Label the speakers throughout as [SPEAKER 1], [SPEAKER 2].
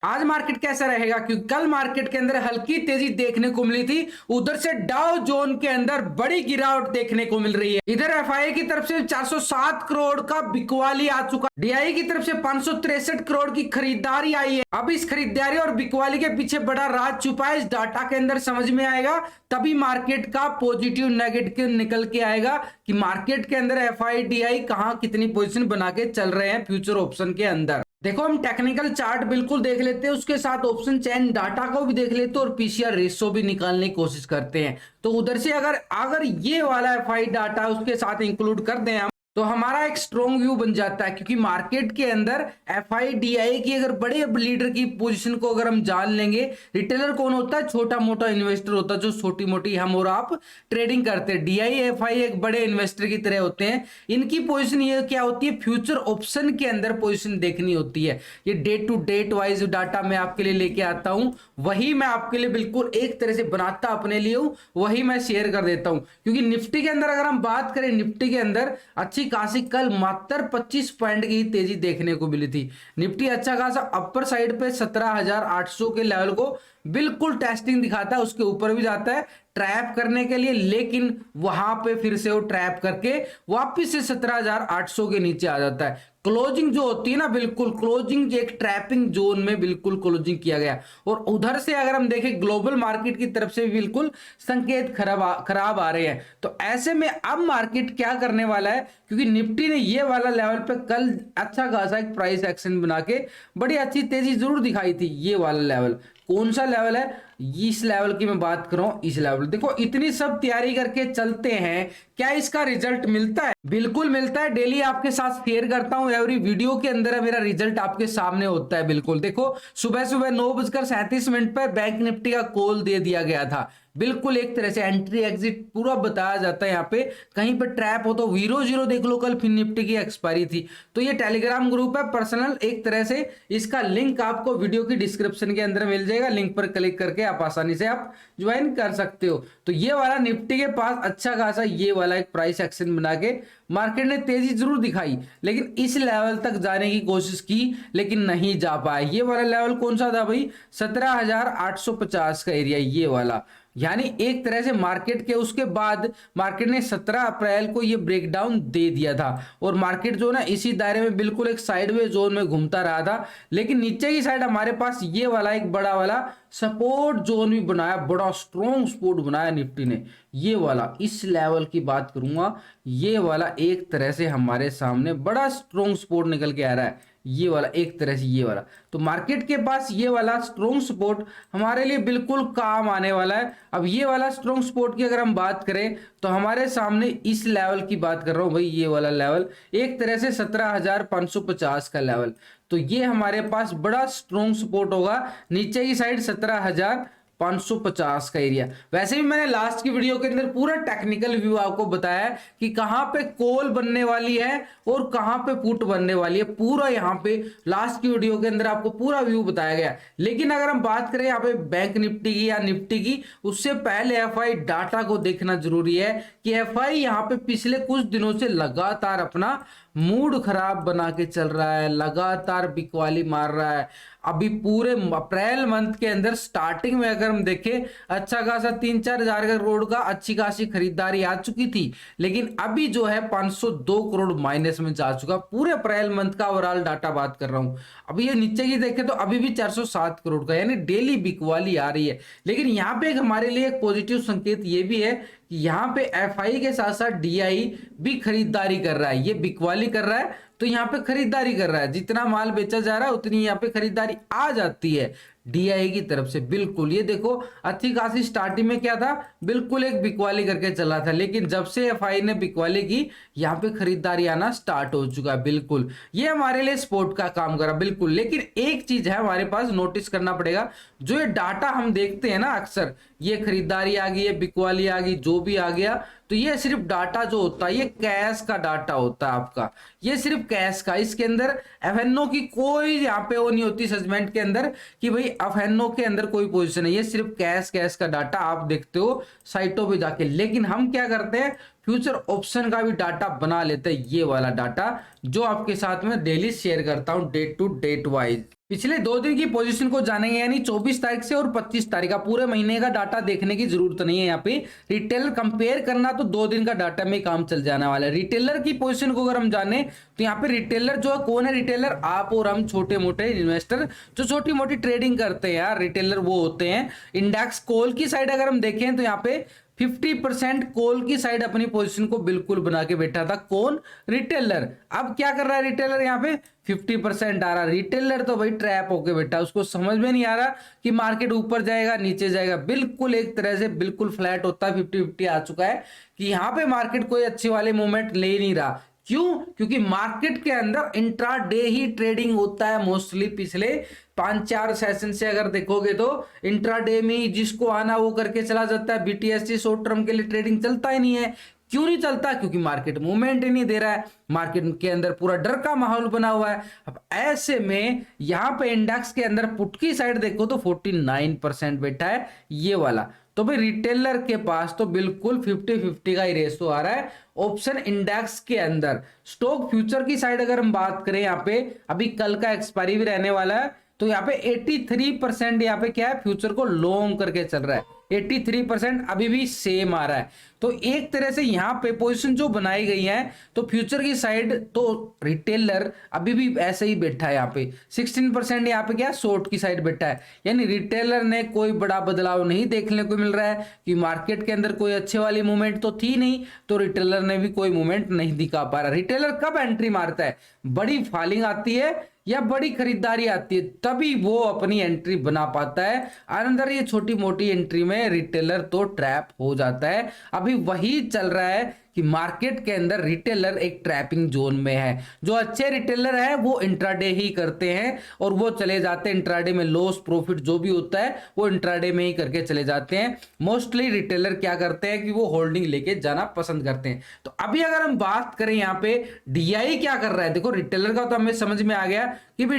[SPEAKER 1] आज मार्केट कैसा रहेगा, क्योंकि कल मार्केट के अंदर हल्की तेजी देखने को मिली थी, उधर से डाउ जोन के अंदर बड़ी गिरावट देखने को मिल रही है। इधर एफआईआई की तरफ से 407 करोड़ का बिकवाली आ चुका, डीआई की तरफ से 563 करोड़ की खरीदारी आई है। अब इस खरीदारी और बिकवाली के पीछे बड़ा राज छुपा है, इस डाटा के अंदर समझ में आएगा, तभी मार्केट का पॉजिटिव नेगेटिव निकल के आएगा कि मार्केट के अंदर एफआईआई डीआई कहां कितनी पोजीशन बना के चल रहे हैं फ्यूचर ऑप्शन के अंदर। देखो हम टेक्निकल चार्ट बिल्कुल देख लेते हैं, उसके साथ ऑप्शन चेन डाटा को भी देख लेते हैं और पीसीआर रेशो भी निकालने की कोशिश करते हैं। तो उधर से अगर ये वाला एफआईआई डाटा उसके साथ इंक्लूड कर दें हम, तो हमारा एक स्ट्रॉन्ग व्यू बन जाता है, क्योंकि मार्केट के अंदर एफआईआई डीआई की अगर बड़े लीडर की पोजीशन को अगर हम जान लेंगे, रिटेलर कौन होता है, छोटा मोटा इन्वेस्टर होता है जो छोटी मोटी हम और आप ट्रेडिंग करते हैं। डीआई एफआईआई एक बड़े इन्वेस्टर की तरह होते हैं, इनकी पोजीशन ये क्या होती है, फ्यूचर ऑप्शन के अंदर पोजीशन देखनी होती है। ये day to date wise data मैं आपके लिए लेके आता हूं, वही मैं आपके लिए बिल्कुल एक तरह से बनाता अपने लिए हूं, वही मैं शेयर कर देता हूं। क्योंकि निफ्टी के अंदर अगर हम बात करें, निफ्टी के अंदर अच्छी खासी कल मात्र 25 पॉइंट की तेजी देखने को मिली थी। निफ्टी अच्छा खासा अपर साइड पे 17,800 के लेवल को बिल्कुल टेस्टिंग दिखाता है, उसके ऊपर भी जाता है ट्रैप करने के लिए, लेकिन वहां पे फिर से वो ट्रैप करके वापस से 17,800 के नीचे आ जाता है। क्लोजिंग जो होती है ना, बिल्कुल क्लोजिंग एक ट्रैपिंग जोन में बिल्कुल क्लोजिंग किया गया। और उधर से अगर हम देखें ग्लोबल मार्केट की तरफ से भी बिल्कुल संकेत खराब आ रहे हैं। तो ऐसे में अब मार्केट क्या करने वाला है, क्योंकि निफ्टी ने ये वाला लेवल पे कल अच्छा खासा एक प्राइस एक्शन बना के बड़ी अच्छी तेजी जरूर दिखाई थी। ये वाला लेवल कौन सा लेवल है, इस लेवल की मैं बात कर रहा हूं, इस लेवल। देखो इतनी सब तैयारी करके चलते हैं, क्या इसका रिजल्ट मिलता है? बिल्कुल मिलता है। डेली आपके साथ शेयर करता हूं, एवरी वीडियो के अंदर मेरा रिजल्ट आपके सामने होता है। बिल्कुल देखो, सुबह सुबह 9:37 पर बैंक निफ्टी का कॉल दे दिया गया था, बिल्कुल एक तरह से एंट्री एग्जिट पूरा बताया जाता है। यहाँ पे कहीं पर ट्रैप हो तो 0-0 देख लो, कल फिर निफ्टी की एक्सपायरी थी। तो ये टेलीग्राम ग्रुप है पर्सनल, एक तरह से इसका लिंक आपको वीडियो की डिस्क्रिप्शन के अंदर मिल जाएगा, लिंक पर क्लिक करके आप आसानी से आप ज्वाइन कर सकते हो। तो ये वाला निफ्टी के पास अच्छा खासा ये वाला एक प्राइस एक्शन बना के मार्केट ने तेजी जरूर दिखाई, लेकिन इस लेवल तक जाने की कोशिश की लेकिन नहीं जा पाया। ये वाला लेवल कौन सा था भाई, 17,850 का एरिया, ये वाला। यानी एक तरह से मार्केट के उसके बाद मार्केट ने 17 अप्रैल को ये ब्रेकडाउन दे दिया था, और मार्केट जो ना इसी दायरे में बिल्कुल एक साइडवे जोन में घूमता रहा था। लेकिन नीचे की साइड हमारे पास ये वाला एक बड़ा वाला सपोर्ट जोन भी बनाया, बड़ा स्ट्रॉन्ग सपोर्ट बनाया निफ्टी ने। ये वाला इस लेवल की बात करूंगा, ये वाला एक तरह से हमारे सामने बड़ा स्ट्रॉन्ग सपोर्ट निकल के आ रहा है, ये वाला एक तरह से, ये वाला। तो मार्केट के पास ये वाला स्ट्रॉन्ग सपोर्ट हमारे लिए बिल्कुल काम आने वाला है। अब ये वाला स्ट्रॉन्ग सपोर्ट की अगर हम बात करें तो हमारे सामने इस लेवल की बात कर रहा हूं भाई, ये वाला लेवल एक तरह से 17,550 का लेवल। तो ये हमारे पास बड़ा स्ट्रॉन्ग सपोर्ट होगा, नीचे की साइड 17,550 का एरिया। वैसे भी मैंने लास्ट की वीडियो के अंदर पूरा टेक्निकल व्यू आपको बताया कि कहां पे कॉल बनने वाली है और कहां पे पुट बनने वाली है, पूरा यहां पे लास्ट की वीडियो के अंदर आपको पूरा व्यू बताया गया। लेकिन अगर हम बात करें यहाँ पे बैंक निफ्टी की या निफ्टी की, उससे पहले एफआई डाटा को देखना जरूरी है कि एफआई यहाँ पे पिछले कुछ दिनों से लगातार अपना मूड खराब बना के चल रहा है, लगातार बिकवाली मार रहा है। अभी पूरे अप्रैल मंथ के अंदर स्टार्टिंग में अगर हम देखें, अच्छा खासा 3-4 हजार करोड़ का अच्छी खासी खरीदारी आ चुकी थी, लेकिन अभी जो है 502 करोड़ माइनस में जा चुका। पूरे अप्रैल मंथ का ओवरऑल डाटा बात कर रहा हूं। अभी ये नीचे की देखें तो अभी भी 407 करोड़ का, यानी डेली बिकवाली आ रही है। लेकिन यहाँ पे हमारे लिए एक पॉजिटिव संकेत ये भी है कि यहाँ पे एफआई के साथ साथ डीआई भी खरीदारी कर रहा है, ये बिकवाली कर रहा है तो यहाँ पे खरीदारी कर रहा है। जितना माल बेचा जा रहा है उतनी यहाँ पे खरीदारी आ जाती है डीआई की तरफ से। बिल्कुल ये देखो, अच्छी खासी स्टार्टिंग में क्या था, बिल्कुल एक बिकवाली करके चला था, लेकिन जब से एफआई ने बिकवाली की यहाँ पे खरीदारी आना स्टार्ट हो चुका है। बिल्कुल ये हमारे लिए सपोर्ट का काम करा, बिल्कुल। लेकिन एक चीज है हमारे पास नोटिस करना पड़ेगा, जो ये डाटा हम देखते हैं ना अक्सर, ये खरीदारी आ गई, ये बिकवाली आ गई, जो भी आ गया, तो ये सिर्फ डाटा जो होता है ये कैश का डाटा होता है आपका, ये सिर्फ कैश का। इसके अंदर एफएनओ की कोई यहाँ पे वो नहीं होती सजमेंट के अंदर कि भाई एफएनओ के अंदर कोई पोजीशन है, ये सिर्फ कैश का डाटा आप देखते हो साइटों पे जाके। लेकिन हम क्या करते हैं, फ्यूचर ऑप्शन का भी डाटा बना लेते हैं, ये वाला डाटा जो आपके साथ में डेली शेयर करता हूं, डेट टू डेट वाइज। पिछले 2 दिन की पोजीशन को जानेंगे, यानी 24 तारीख से और 25 तारीख का पूरे महीने का डाटा देखने की जरूरत नहीं है। यहाँ पे रिटेलर कंपेयर करना तो 2 दिन का डाटा में काम चल जाने वाला है। रिटेलर की पोजीशन को अगर हम जाने तो यहाँ पे रिटेलर जो है, कौन है रिटेलर? आप और हम छोटे मोटे इन्वेस्टर जो छोटी मोटी ट्रेडिंग करते हैं यार, रिटेलर वो होते हैं। इंडेक्स कॉल की साइड अगर हम देखें तो यहाँ पे 50% कॉल की साइड अपनी पोजीशन को बिल्कुल बना के बैठा था। कौन? रिटेलर। अब क्या कर रहा है रिटेलर? यहाँ पे 50% आ रहा। रिटेलर तो भाई ट्रैप होके बैठा, उसको समझ में नहीं आ रहा कि मार्केट ऊपर जाएगा नीचे जाएगा, बिल्कुल एक तरह से बिल्कुल फ्लैट होता है। 50-50 आ चुका है कि यहाँ पे मार्केट कोई अच्छी वाले मूवमेंट ले नहीं रहा। क्यों? क्योंकि मार्केट के अंदर इंट्राडे ही ट्रेडिंग होता है मोस्टली। पिछले 5-4 सेशन से अगर देखोगे तो इंट्राडे में जिसको आना वो करके चला जाता है। बीटीएससी शॉर्ट टर्म के लिए ट्रेडिंग चलता ही नहीं है। क्यों नहीं चलता? क्योंकि मार्केट मूवमेंट ही नहीं दे रहा है, मार्केट के अंदर पूरा डर का माहौल बना हुआ है। अब ऐसे में यहां पे इंडेक्स के अंदर पुट की साइड देखो तो 49% बैठा है ये वाला। तो भाई रिटेलर के पास तो बिल्कुल 50-50 का ही रेशो आ रहा है ऑप्शन इंडेक्स के अंदर। स्टॉक फ्यूचर की साइड अगर हम बात करें, यहाँ पे अभी कल का एक्सपायरी भी रहने वाला है, तो यहाँ पे 83% यहाँ पे क्या है, फ्यूचर को लॉन्ग करके चल रहा है। 83% अभी भी सेम आ रहा है। तो एक तरह से यहाँ पे पोजीशन जो बनाई गई है तो फ्यूचर की साइड तो रिटेलर अभी भी ऐसे ही बैठा है। यहाँ पे 16% यहाँ पे क्या शॉर्ट की साइड बैठा है। यानी रिटेलर ने कोई बड़ा बदलाव नहीं देखने को मिल रहा है कि मार्केट के अंदर कोई अच्छे वाली मूवमेंट तो थी नहीं, तो रिटेलर ने भी कोई मूवमेंट नहीं दिखा पा रहा। रिटेलर कब एंट्री मारता है? बड़ी फॉलिंग आती है या बड़ी खरीदारी आती है, तभी वो अपनी एंट्री बना पाता है। अंदर ये छोटी मोटी एंट्री में रिटेलर तो ट्रैप हो जाता है। अभी वही चल रहा है कि मार्केट के अंदर रिटेलर एक ट्रैपिंग जोन में है। जो अच्छे रिटेलर है वो इंट्राडे ही करते हैं और वो चले जाते हैं इंट्राडे में। लॉस प्रॉफिट जो भी होता है वो इंट्राडे में ही करके चले जाते हैं। मोस्टली रिटेलर क्या करते हैं कि वो होल्डिंग लेके जाना पसंद करते हैं। तो अभी अगर हम बात करें यहाँ पे डीआई क्या कर रहा है, देखो रिटेलर का तो हमें समझ में आ गया कि भाई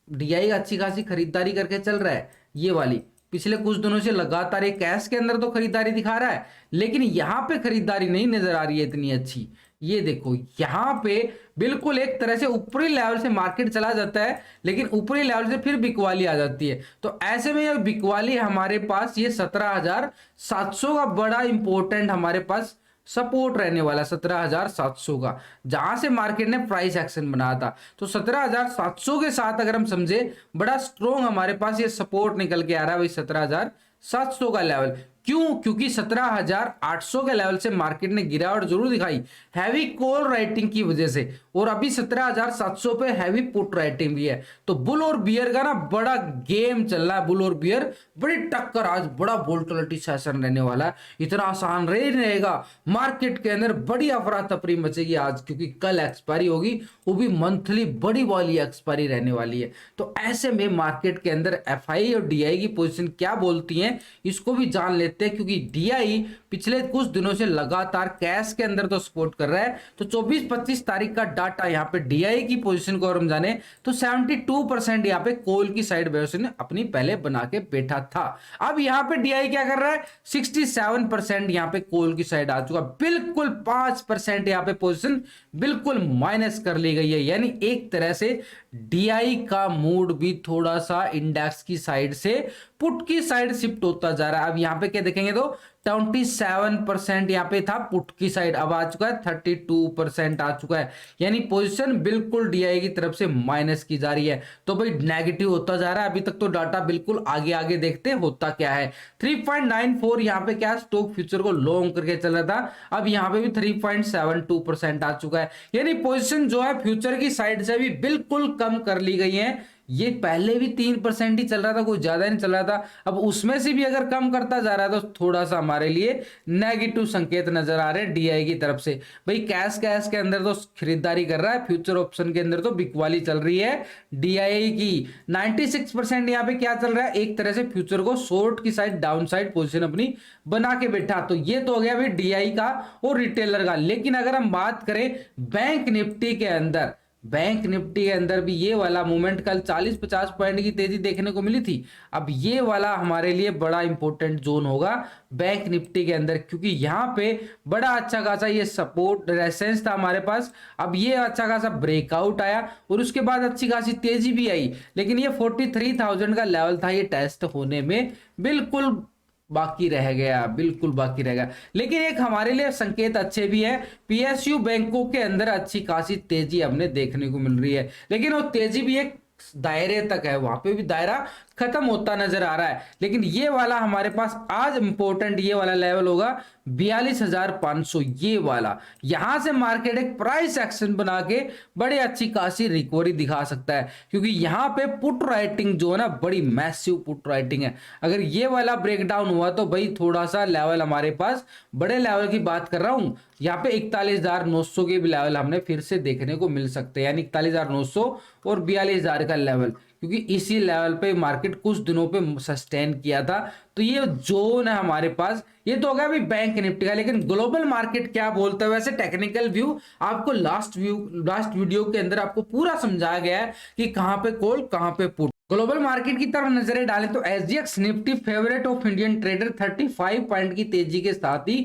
[SPEAKER 1] डीआई अच्छी खासी खरीदारी करके चल रहा है। ये वाली पिछले कुछ दिनों से लगातार एक कैश के अंदर तो खरीदारी दिखा रहा है, लेकिन यहां पे खरीदारी नहीं नजर आ रही है इतनी अच्छी। ये देखो यहां पे बिल्कुल एक तरह से ऊपरी लेवल से मार्केट चला जाता है, लेकिन ऊपरी लेवल से फिर बिकवाली आ जाती है। तो ऐसे में ये बिकवाली हमारे पास ये 17,700 का बड़ा इंपॉर्टेंट हमारे पास सपोर्ट रहने वाला 17,700 का, जहां से मार्केट ने प्राइस एक्शन बनाया था। तो 17,700 के साथ अगर हम समझे बड़ा स्ट्रॉन्ग हमारे पास ये सपोर्ट निकल के आ रहा है भाई 17,700 का लेवल। क्यों? क्योंकि 17,800 के लेवल से मार्केट ने गिरावट जरूर दिखाई हैवी कॉल राइटिंग की वजह से, और अभी 17,700 पे हैवी पुट राइटिंग भी है। तो बुल और बियर का ना बड़ा गेम चल रहा है। बुल और बियर बड़ी टक्कर, आज बड़ा वोलेटिलिटी सेशन रहने वाला है। इतना आसान नहीं रहेगा, मार्केट के अंदर बड़ी अफरा तफरी मचेगी आज, क्योंकि कल एक्सपायरी होगी, वो भी मंथली बड़ी वाली एक्सपायरी रहने वाली है। तो ऐसे में मार्केट के अंदर एफआई और डीआई की पोजीशन क्या बोलती है इसको भी जान लेते हैं, क्योंकि डीआई पिछले कुछ दिनों से लगातार कैश के अंदर तो सपोर्ट कर रहा है। तो 24-25 तारीख का डाटा यहाँ पे डीआई की पोजीशन को हम जाने तो 72% यहाँ पे कॉल की साइड ने अपनी पहले बना के बैठा था। अब यहाँ पे डीआई क्या कर रहा है, 67% यहाँ पे कॉल की साइड आ चुका, बिल्कुल 5% यहाँ पे पोजीशन बिल्कुल माइनस कर ली गई है। यानी एक तरह से डीआई का मूड भी थोड़ा सा इंडेक्स की साइड से पुट की साइड शिफ्ट होता जा रहा है। अब यहाँ पे क्या देखेंगे तो 27% यहाँ पे था पुट की साइड, अब आ चुका है 32% आ चुका है। यानी पोजीशन बिल्कुल डीआई की तरफ से माइनस की जा रही है। तो भाई नेगेटिव होता जा रहा है। अभी तक तो डाटा बिल्कुल आगे आगे देखते होता क्या है। 3.94 यहाँ पे क्या स्टॉक फ्यूचर को लॉन्ग करके चल रहा था, अब यहाँ पे भी 3.72% आ चुका है। यानी पोजीशन जो है फ्यूचर की साइड से भी बिल्कुल कम कर ली गई है। ये पहले भी 3% ही चल रहा था, कोई ज्यादा नहीं चल रहा था। अब उसमें से भी अगर कम करता जा रहा है तो थोड़ा सा हमारे लिए नेगेटिव संकेत नजर आ रहे हैं डीआई की तरफ से। भाई कैश के अंदर तो खरीदारी कर रहा है, फ्यूचर ऑप्शन के अंदर तो बिकवाली चल रही है डीआई की। 96% यहाँ पे क्या चल रहा है, एक तरह से फ्यूचर को शॉर्ट की साइड डाउन साइड पोजिशन अपनी बना के बैठा। तो ये तो हो गया भाई डीआई का और रिटेलर का। लेकिन अगर हम बात करें बैंक निफ्टी के अंदर बैंक निफ्टी के अंदर भी ये वाला मूवमेंट कल 40-50 पॉइंट की तेजी देखने को मिली थी। अब ये वाला हमारे लिए बड़ा इंपॉर्टेंट जोन होगा बैंक निफ्टी के अंदर, क्योंकि यहाँ पे बड़ा अच्छा खासा ये सपोर्ट रेजिस्टेंस था हमारे पास। अब ये अच्छा खासा ब्रेकआउट आया और उसके बाद अच्छी खासी तेजी भी आई, लेकिन ये 43,000 का लेवल था, ये टेस्ट होने में बिल्कुल बाकी रह गया, बिल्कुल बाकी रह गया। लेकिन एक हमारे लिए संकेत अच्छे भी है, पीएसयू बैंकों के अंदर अच्छी खासी तेजी हमने देखने को मिल रही है, लेकिन वो तेजी भी एक दायरे तक है, वहां पे भी दायरा खत्म होता नजर आ रहा है। लेकिन ये वाला हमारे पास आज इंपॉर्टेंट ये वाला लेवल होगा 42,500, ये वाला यहां से मार्केट एक प्राइस एक्शन बना के बड़ी अच्छी खासी रिकवरी दिखा सकता है, क्योंकि यहां पे पुट राइटिंग जो है ना, बड़ी मैसिव पुट राइटिंग है। अगर ये वाला ब्रेकडाउन हुआ तो भाई थोड़ा सा लेवल हमारे पास बड़े लेवल की बात कर रहा हूं, यहाँ पे 41,900 के भी लेवल हमने फिर से देखने को मिल सकते हैं, यानी 41,900 और 42,000 का लेवल, क्योंकि इसी लेवल पे मार्केट कुछ दिनों पे सस्टेन किया था। तो ये जोन है हमारे पास, ये तो हो गया अभी बैंक निफ्टी का। लेकिन ग्लोबल मार्केट क्या बोलता है, वैसे टेक्निकल व्यू आपको लास्ट वीडियो के अंदर आपको पूरा समझाया गया है कि कहां पे कॉल कहां पे पुट। ग्लोबल मार्केट की तरफ नजरें डालें तो SGX Nifty favourite of Indian trader 35 point की तेजी के साथ ही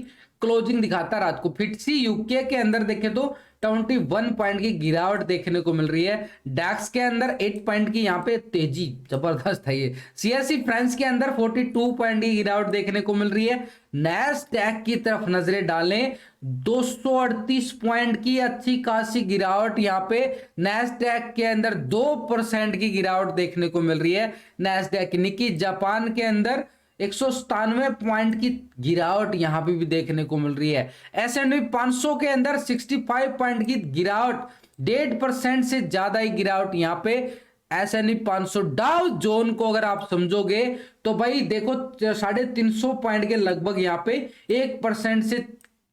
[SPEAKER 1] क्लोजिंग दिखाता रात को। फिटसी यूके के अंदर देखें तो 21 पॉइंट की गिरावट देखने को मिल रही है। डैक्स के अंदर 8 पॉइंट की यहाँ पे तेजी जबरदस्त है। ये सीएसई फ्रांस के अंदर 42 पॉइंट की गिरावट देखने को मिल रही है। नैस्डैक की तरफ नजरें डालें 238 पॉइंट की अच्छी खासी गिरावट यहाँ पे नैस्डैक के अंदर 2% की गिरावट देखने को मिल रही है। नैस्डैक निकी जापान के अंदर 197 पॉइंट की गिरावट यहां पे भी देखने को मिल रही है। S&P 500 के अंदर 65 पॉइंट की गिरावट, 1.5% से ज्यादा ही गिरावट यहाँ पे S&P 500। डाउ जोन को अगर आप समझोगे तो भाई देखो 350 पॉइंट के लगभग यहाँ पे 1% से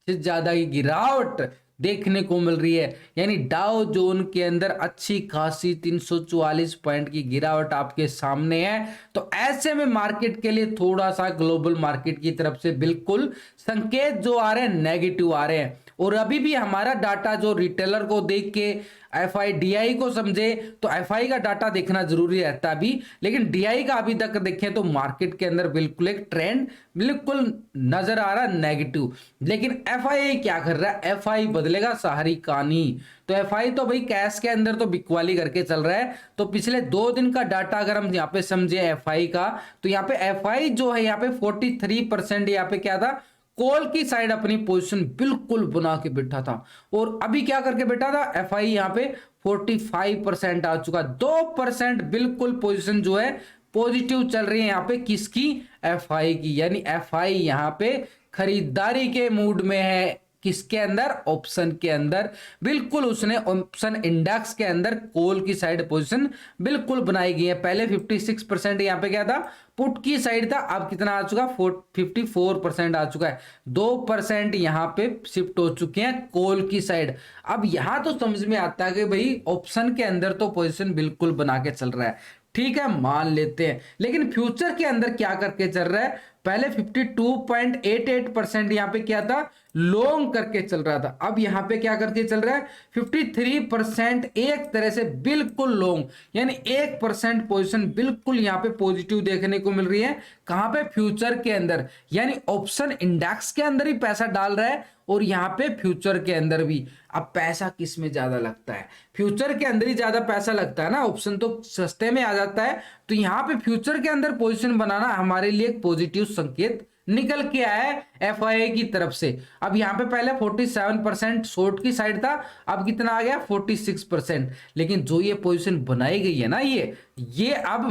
[SPEAKER 1] ज्यादा की गिरावट देखने को मिल रही है, यानी डाउ जोन के अंदर अच्छी खासी 344 पॉइंट की गिरावट आपके सामने है। तो ऐसे में मार्केट के लिए थोड़ा सा ग्लोबल मार्केट की तरफ से बिल्कुल संकेत जो आ रहे हैं नेगेटिव आ रहे हैं। और अभी भी हमारा डाटा जो रिटेलर को देख के एफआई डीआई को समझे तो एफआई का डाटा देखना जरूरी रहता है अभी, लेकिन डीआई का अभी तक देखें तो मार्केट के अंदर बिल्कुल एक ट्रेंड बिल्कुल नजर आ रहा है नेगेटिव। लेकिन एफआई क्या कर रहा है, एफआई बदलेगा सारी कहानी। तो एफआई तो भाई कैश के अंदर तो बिकवाली करके चल रहा है। तो पिछले 2 दिन का डाटा अगर हम यहाँ पे समझे एफआई का, तो यहाँ पे एफआई जो है यहाँ पे 43% यहाँ पे क्या था, कॉल की साइड अपनी पोजीशन बिल्कुल बना के बैठा था। और अभी क्या करके बैठा था, एफआई यहाँ पे 45% आ चुका, 2% बिल्कुल पोजीशन जो है पॉजिटिव चल रही है यहाँ पे किसकी, एफआई की। यानी एफआई यहाँ पे खरीदारी के मूड में है, किसके अंदर, ऑप्शन के अंदर। बिल्कुल उसने ऑप्शन इंडेक्स के अंदर कॉल की साइड पोजीशन बिल्कुल बनाई गई है। पहले 56% यहाँ पे क्या था, पुट की साइड था, अब कितना आ चुका, 54% आ चुका है। 2% यहाँ पे शिफ्ट हो चुके हैं कॉल की साइड। अब यहां तो समझ में आता है कि भाई ऑप्शन के अंदर तो पोजीशन बिल्कुल बना के चल रहा है, ठीक है मान लेते हैं। लेकिन फ्यूचर के अंदर क्या करके चल रहा है, पहले 52.88% यहाँ पे क्या था, लॉन्ग करके चल रहा था। अब यहाँ पे क्या करके चल रहा है, 53% एक तरह से बिल्कुल लॉन्ग, यानी 1% पोजीशन बिल्कुल यहाँ पे पॉजिटिव देखने को मिल रही है। कहां पे, फ्यूचर के अंदर, यानी ऑप्शन इंडेक्स के अंदर ही पैसा डाल रहा है और यहाँ पे फ्यूचर के अंदर भी। अब पैसा किस में ज्यादा लगता है, फ्यूचर के अंदर ही ज्यादा पैसा लगता है ना, ऑप्शन तो सस्ते में आ जाता है। तो यहाँ पे फ्यूचर के अंदर पोजीशन बनाना हमारे लिए एक पॉजिटिव संकेत निकल के आया है एफआईआई की तरफ से। अब यहाँ पे पहले 47% शॉर्ट की साइड था, अब कितना आ गया 46%। लेकिन जो ये पोजीशन बनाई गई है ना, ये अब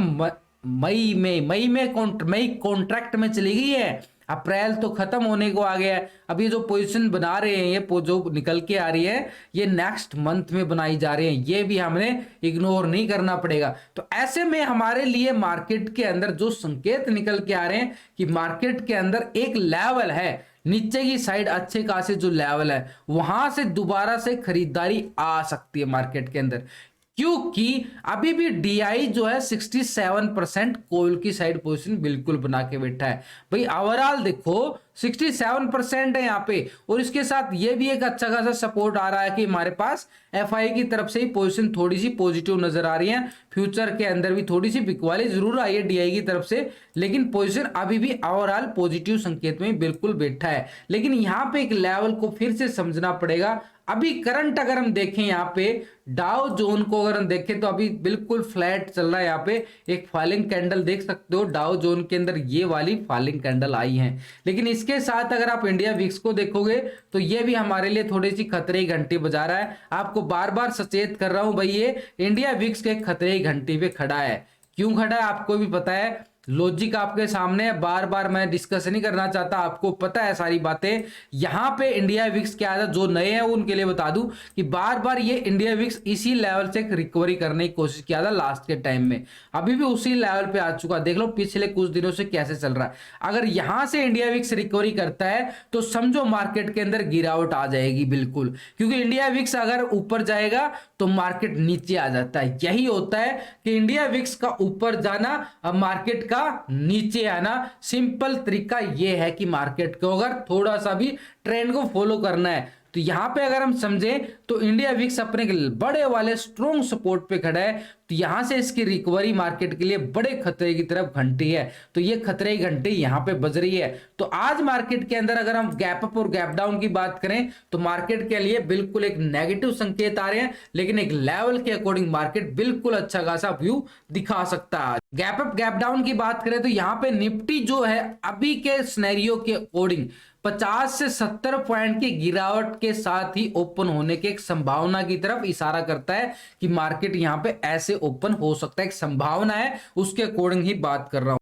[SPEAKER 1] मई कॉन्ट्रैक्ट में चली गई है। अप्रैल तो खत्म होने को आ गया है, अब ये जो पोजीशन बना रहे हैं, ये जो निकल के आ रही है, ये नेक्स्ट मंथ में बनाई जा रही है, ये भी हमें इग्नोर नहीं करना पड़ेगा। तो ऐसे में हमारे लिए मार्केट के अंदर जो संकेत निकल के आ रहे हैं कि मार्केट के अंदर एक लेवल है, नीचे की साइड अच्छे खासे जो लेवल है, वहां से दोबारा से खरीदारी आ सकती है मार्केट के अंदर। क्योंकि अभी भी डीआई जो है 67% कॉल की साइड पोजीशन बिल्कुल बना के बैठा है। भाई ओवरऑल देखो 67% है यहाँ पे, और इसके साथ ये भी एक अच्छा खासा सपोर्ट आ रहा है कि हमारे पास एफआई की तरफ से ही पोजीशन थोड़ी सी पॉजिटिव नजर आ रही है। फ्यूचर के अंदर भी थोड़ी सी बिकवाली जरूर आई है डीआई की तरफ से, लेकिन पोजीशन अभी भी ओवरऑल पॉजिटिव संकेत में बिल्कुल बैठा है। लेकिन यहाँ पे एक लेवल को फिर से समझना पड़ेगा। अभी करंट अगर हम देखें यहाँ पे डाउ जोन को अगर हम देखें तो अभी बिल्कुल फ्लैट चल रहा है। यहाँ पे एक फॉलिंग कैंडल देख सकते हो डाउ जोन के अंदर, ये वाली फॉलिंग कैंडल आई है। लेकिन इसके साथ अगर आप इंडिया विक्स को देखोगे तो ये भी हमारे लिए थोड़ी सी खतरे की घंटी बजा रहा है। आपको बार बार सचेत कर रहा हूं भाई, ये इंडिया विक्स के खतरे की घंटी पे खड़ा है। क्यों खड़ा है आपको भी पता है, लॉजिक आपके सामने है, बार बार मैं डिस्कस नहीं करना चाहता, आपको पता है सारी बातें। यहां पे इंडिया विक्स क्या है, जो नए हैं उनके लिए बता दूं कि बार बार ये इंडिया विक्स इसी लेवल से रिकवरी करने की कोशिश किया था लास्ट के टाइम में, अभी भी उसी लेवल पे आ चुका। देख लो पिछले कुछ दिनों से कैसे चल रहा है। अगर यहां से इंडिया विक्स रिकवरी करता है तो समझो मार्केट के अंदर गिरावट आ जाएगी बिल्कुल, क्योंकि इंडिया विक्स अगर ऊपर जाएगा तो मार्केट नीचे आ जाता है। यही होता है कि इंडिया विक्स का ऊपर जाना अब मार्केट का नीचे आना, सिंपल तरीका यह है कि मार्केट को अगर थोड़ा सा भी ट्रेंड को फॉलो करना है तो यहां पे अगर हम समझें तो इंडिया विक्स अपने बड़े वाले स्ट्रॉन्ग सपोर्ट पे खड़ा है। तो यहां से इसकी रिकवरी मार्केट के लिए बड़े खतरे की तरफ घंटी है, तो ये खतरे की घंटी यहां पे बज रही है। तो आज मार्केट के अंदर अगर हम गैप अप और गैप डाउन की बात करें तो मार्केट के लिए बिल्कुल एक नेगेटिव संकेत आ रहे हैं, लेकिन एक लेवल के अकॉर्डिंग मार्केट बिल्कुल अच्छा खासा व्यू दिखा सकता है। गैप अप गैप डाउन की बात करें तो यहां पे निफ्टी जो है अभी के सिनेरियो के अकॉर्डिंग 50 से 70 पॉइंट की गिरावट के साथ ही ओपन होने की एक संभावना की तरफ इशारा करता है कि मार्केट यहां पे ऐसे ओपन हो सकता है, एक संभावना है, उसके अकॉर्डिंग ही बात कर रहा हूं।